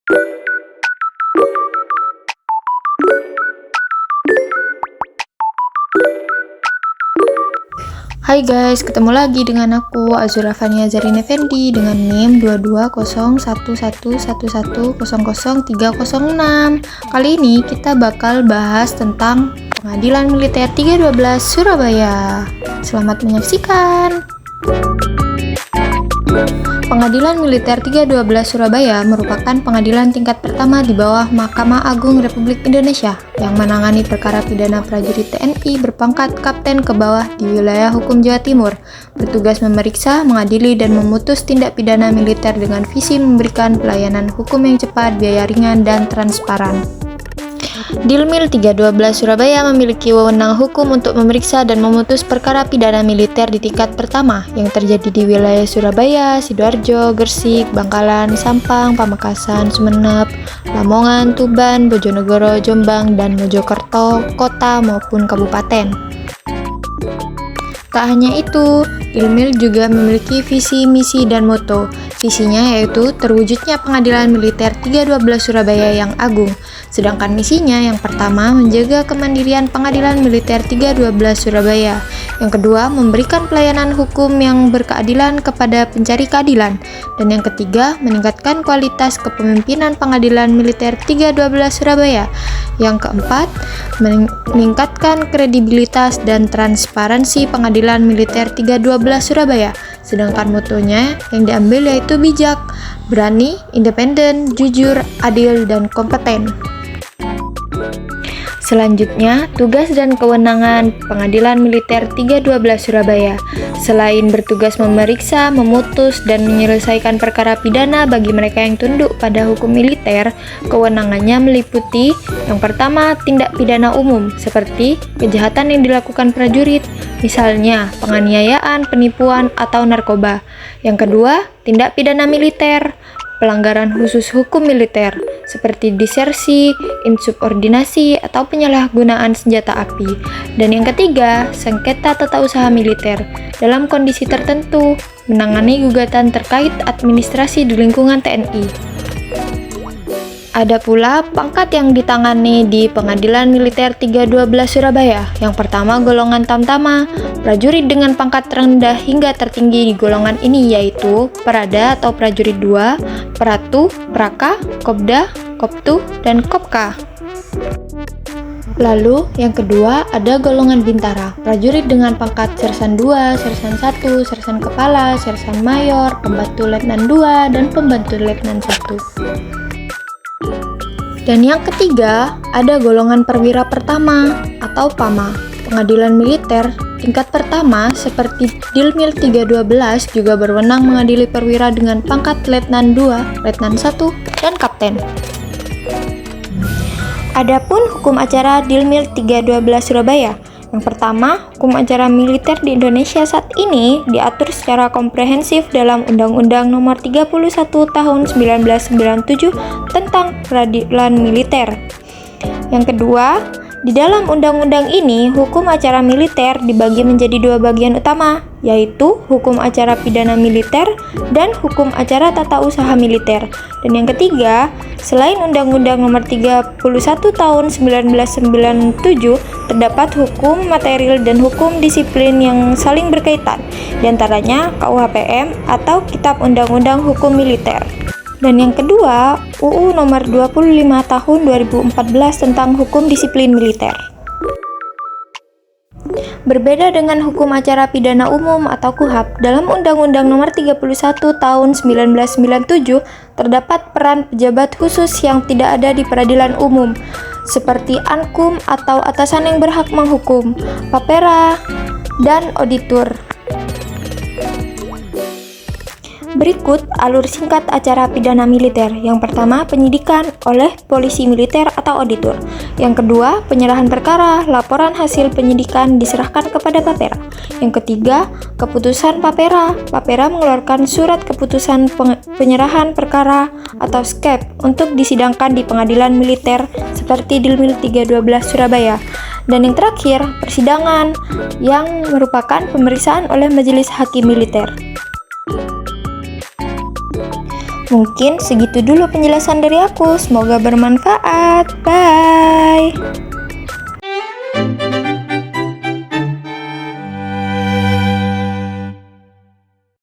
Hai guys, ketemu lagi dengan aku Azura Fania Zarin Effendi dengan NIM 220111000306. Kali ini kita bakal bahas tentang Pengadilan Militer 312 Surabaya. Selamat menyaksikan. Pengadilan Militer 312 Surabaya merupakan pengadilan tingkat pertama di bawah Mahkamah Agung Republik Indonesia yang menangani perkara pidana prajurit TNI berpangkat kapten ke bawah di wilayah hukum Jawa Timur, bertugas memeriksa, mengadili, dan memutus tindak pidana militer dengan visi memberikan pelayanan hukum yang cepat, biaya ringan, dan transparan. Dilmil 312 Surabaya memiliki wewenang hukum untuk memeriksa dan memutus perkara pidana militer di tingkat pertama yang terjadi di wilayah Surabaya, Sidoarjo, Gresik, Bangkalan, Sampang, Pamekasan, Sumeneb, Lamongan, Tuban, Bojonegoro, Jombang, dan Mojokerto, kota maupun kabupaten. Tak hanya itu, Dilmil juga memiliki visi, misi, dan moto. Visinya yaitu terwujudnya Pengadilan Militer 312 Surabaya yang agung. Sedangkan misinya yang pertama menjaga kemandirian Pengadilan Militer 312 Surabaya. Yang kedua, memberikan pelayanan hukum yang berkeadilan kepada pencari keadilan. Dan yang ketiga, meningkatkan kualitas kepemimpinan Pengadilan Militer 312 Surabaya. Yang keempat, meningkatkan kredibilitas dan transparansi Pengadilan Militer 312 Surabaya. Sedangkan motonya yang diambil yaitu bijak, berani, independen, jujur, adil, dan kompeten. Selanjutnya, tugas dan kewenangan Pengadilan Militer 312 Surabaya. Selain bertugas memeriksa, memutus, dan menyelesaikan perkara pidana bagi mereka yang tunduk pada hukum militer, kewenangannya meliputi yang pertama, tindak pidana umum, seperti kejahatan yang dilakukan prajurit, misalnya penganiayaan, penipuan, atau narkoba. Yang kedua, tindak pidana militer, pelanggaran khusus hukum militer, seperti disersi, insubordinasi, atau penyalahgunaan senjata api. Dan yang ketiga, sengketa tata usaha militer, dalam kondisi tertentu, menangani gugatan terkait administrasi di lingkungan TNI. Ada pula pangkat yang ditangani di Pengadilan Militer 312 Surabaya. Yang pertama, golongan tamtama, prajurit dengan pangkat terendah hingga tertinggi di golongan ini yaitu Perada atau prajurit 2, Peratu, Praka, Kopda, Koptu, dan Kopka. Lalu, yang kedua ada golongan bintara, prajurit dengan pangkat sersan 2, sersan 1, sersan kepala, sersan mayor, pembantu letnan 2, dan pembantu letnan 1. Dan yang ketiga, ada golongan perwira pertama atau PAMA. Pengadilan militer tingkat pertama seperti Dilmil 312 juga berwenang mengadili perwira dengan pangkat letnan 2, letnan 1, dan kapten. Adapun hukum acara Dilmil 312 Surabaya. Yang pertama, hukum acara militer di Indonesia saat ini diatur secara komprehensif dalam Undang-Undang Nomor 31 Tahun 1997 tentang Peradilan Militer. Yang kedua, di dalam undang-undang ini, hukum acara militer dibagi menjadi dua bagian utama, yaitu hukum acara pidana militer dan hukum acara tata usaha militer. Dan yang ketiga, selain Undang-Undang Nomor 31 Tahun 1997, terdapat hukum material dan hukum disiplin yang saling berkaitan, diantaranya KUHPM atau Kitab Undang-Undang Hukum Militer. Dan yang kedua, UU Nomor 25 Tahun 2014 tentang Hukum Disiplin Militer. Berbeda dengan hukum acara pidana umum atau KUHAP, dalam Undang-Undang Nomor 31 Tahun 1997 terdapat peran pejabat khusus yang tidak ada di peradilan umum, seperti ankum atau atasan yang berhak menghukum, papera, dan auditor. Berikut alur singkat acara pidana militer. Yang pertama, penyidikan oleh polisi militer atau auditor. Yang kedua, penyerahan perkara, laporan hasil penyidikan diserahkan kepada papera. Yang ketiga, keputusan papera. Papera mengeluarkan surat keputusan penyerahan perkara atau SKEP untuk disidangkan di pengadilan militer seperti Dilmil 312 Surabaya. Dan yang terakhir, persidangan yang merupakan pemeriksaan oleh majelis hakim militer. Mungkin segitu dulu penjelasan dari aku. Semoga bermanfaat. Bye.